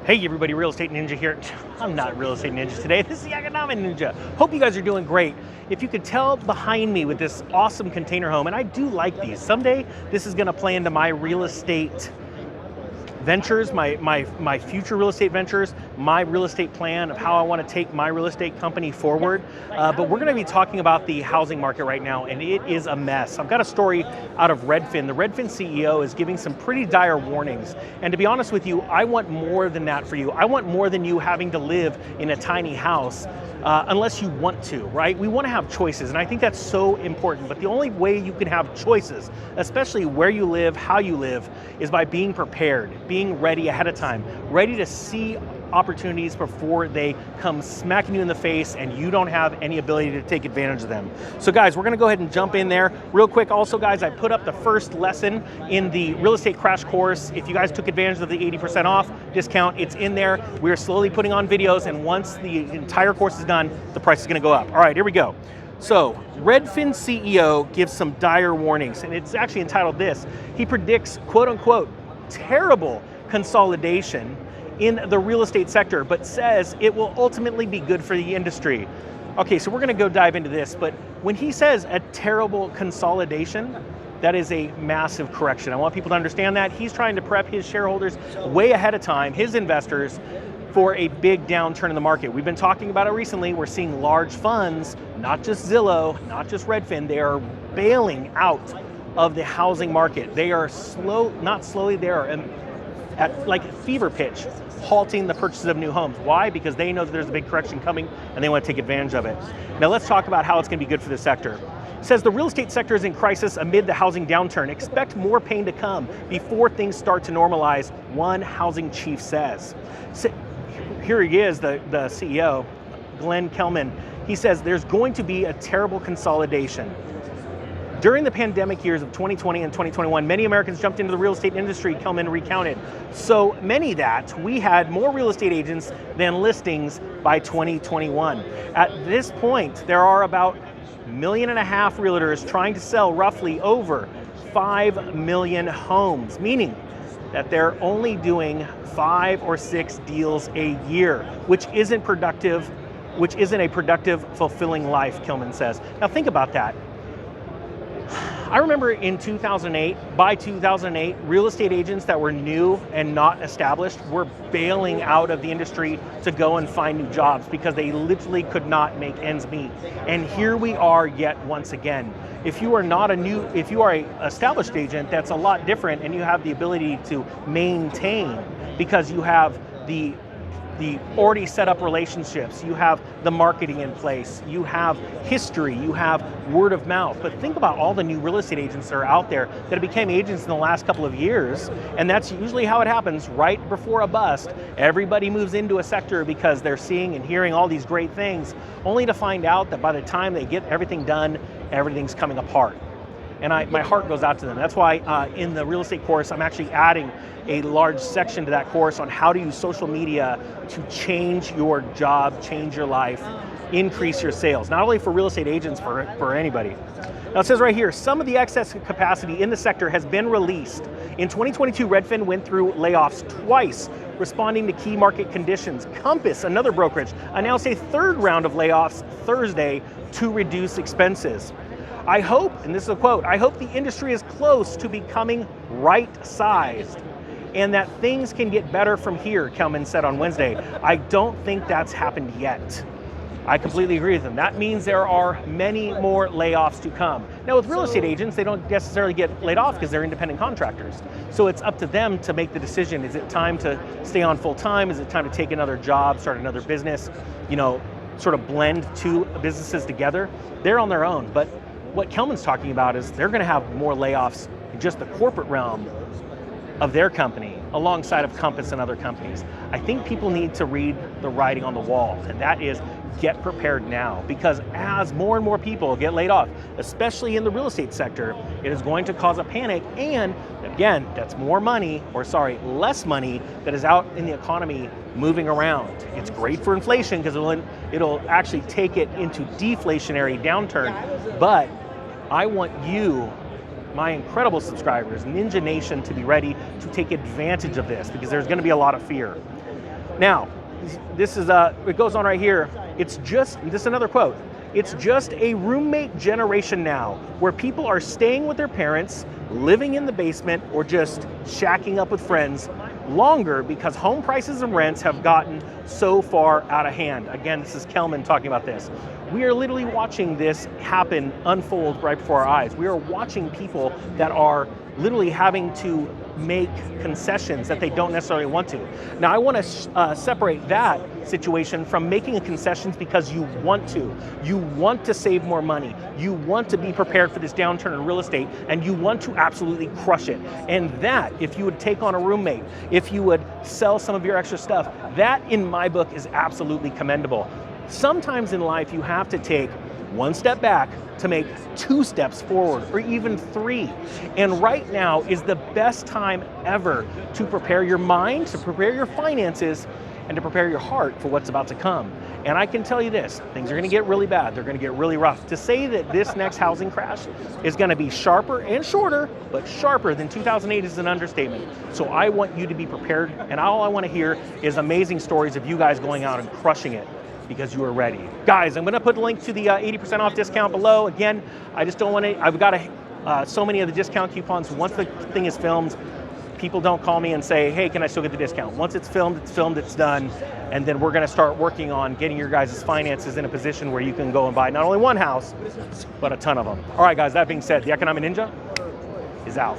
Hey everybody, Real Estate Ninja here. I'm not Real Estate Ninja today, this is the Economic Ninja. Hope you guys are doing great. If you could tell behind me with this awesome container home, and I do like these, someday this is gonna play into my real estate ventures, my future real estate ventures, my real estate plan of how I want to take my real estate company forward. But we're going to be talking about the housing market right now, and it is a mess. I've got a story out of Redfin. The Redfin CEO is giving some pretty dire warnings. And to be honest with you, I want more than that for you. I want more than you having to live in a tiny house. Unless you want to, right? We want to have choices, and I think that's so important. But the only way you can have choices, especially where you live, how you live, is by being prepared, being ready ahead of time, ready to see opportunities before they come smacking you in the face and you don't have any ability to take advantage of them. So guys, we're gonna go ahead and jump in there real quick. Also guys, I put up the first lesson in the real estate crash course. If you guys took advantage of the 80% off discount, it's in there. We're slowly putting on videos, and once the entire course is done, the price is gonna go up. All right, here we go. So, Redfin CEO gives some dire warnings, and it's actually entitled this. He predicts, quote unquote, terrible consolidation in the real estate sector, but says it will ultimately be good for the industry. Okay, so we're gonna go dive into this, but when he says a terrible consolidation, that is a massive correction. I want people to understand that. He's trying to prep his shareholders way ahead of time, his investors, for a big downturn in the market. We've been talking about it recently. We're seeing large funds, not just Zillow, not just Redfin, they are bailing out of the housing market. They are not slowly, they are at like fever pitch, halting the purchases of new homes. Why? Because they know that there's a big correction coming and they want to take advantage of it. Now let's talk about how it's going to be good for the sector. It says the real estate sector is in crisis amid the housing downturn. Expect more pain to come before things start to normalize, one housing chief says. So, here he is, the CEO, Glenn Kelman. He says there's going to be a terrible consolidation. During the pandemic years of 2020 and 2021, many Americans jumped into the real estate industry, Kelman recounted. So many that we had more real estate agents than listings by 2021. At this point, there are about 1.5 million realtors trying to sell roughly over 5 million homes, meaning that they're only doing 5 or 6 deals a year, which isn't a productive, fulfilling life, Kelman says. Now think about that. I remember in 2008, by 2008, real estate agents that were new and not established were bailing out of the industry to go and find new jobs because they literally could not make ends meet. And here we are yet once again. If you are an established agent, that's a lot different, and you have the ability to maintain because you have the already set up relationships, you have the marketing in place, you have history, you have word of mouth. But think about all the new real estate agents that are out there that became agents in the last couple of years, and that's usually how it happens right before a bust. Everybody moves into a sector because they're seeing and hearing all these great things, only to find out that by the time they get everything done, everything's coming apart. And my heart goes out to them. That's why in the real estate course, I'm actually adding a large section to that course on how to use social media to change your job, change your life, increase your sales, not only for real estate agents, for anybody. Now it says right here, some of the excess capacity in the sector has been released. In 2022, Redfin went through layoffs twice, responding to key market conditions. Compass, another brokerage, announced a third round of layoffs Thursday to reduce expenses. I hope, and this is a quote, I hope the industry is close to becoming right-sized and that things can get better from here, Kelman said on Wednesday. I don't think that's happened yet. I completely agree with him. That means there are many more layoffs to come. Now with real estate agents, they don't necessarily get laid off because they're independent contractors. So it's up to them to make the decision. Is it time to stay on full time? Is it time to take another job, start another business, sort of blend two businesses together? They're on their own, but what Kelman's talking about is they're going to have more layoffs in just the corporate realm of their company alongside of Compass and other companies. I think people need to read the writing on the wall, and that is get prepared now, because as more and more people get laid off, especially in the real estate sector, it is going to cause a panic, and again, that's less money that is out in the economy moving around. It's great for inflation because it'll actually take it into deflationary downturn, but I want you, my incredible subscribers, Ninja Nation, to be ready to take advantage of this because there's going to be a lot of fear. Now, this is, it goes on right here. It's just, this is another quote. It's just a roommate generation now, where people are staying with their parents, living in the basement, or just shacking up with friends longer because home prices and rents have gotten so far out of hand. Again, this is Kelman talking about this. We are literally watching this happen, unfold right before our eyes. We are watching people that are literally having to make concessions that they don't necessarily want to. Now, I want to separate that situation from making concessions because you want to. You want to save more money. You want to be prepared for this downturn in real estate, and you want to absolutely crush it. And that, if you would take on a roommate, if you would sell some of your extra stuff, that in my book is absolutely commendable. Sometimes in life you have to take one step back to make 2 steps forward, or even 3. And right now is the best time ever to prepare your mind, to prepare your finances, and to prepare your heart for what's about to come. And I can tell you this, things are gonna get really bad, they're gonna get really rough. To say that this next housing crash is gonna be sharper and shorter, but sharper than 2008 is an understatement. So I want you to be prepared, and all I wanna hear is amazing stories of you guys going out and crushing it, because you are ready. Guys, I'm gonna put a link to the 80% off discount below. Again, I just don't wanna, I've got so many of the discount coupons. Once the thing is filmed, people don't call me and say, hey, can I still get the discount? Once it's filmed, it's done. And then we're gonna start working on getting your guys' finances in a position where you can go and buy not only one house, but a ton of them. All right, guys, that being said, the Economic Ninja is out.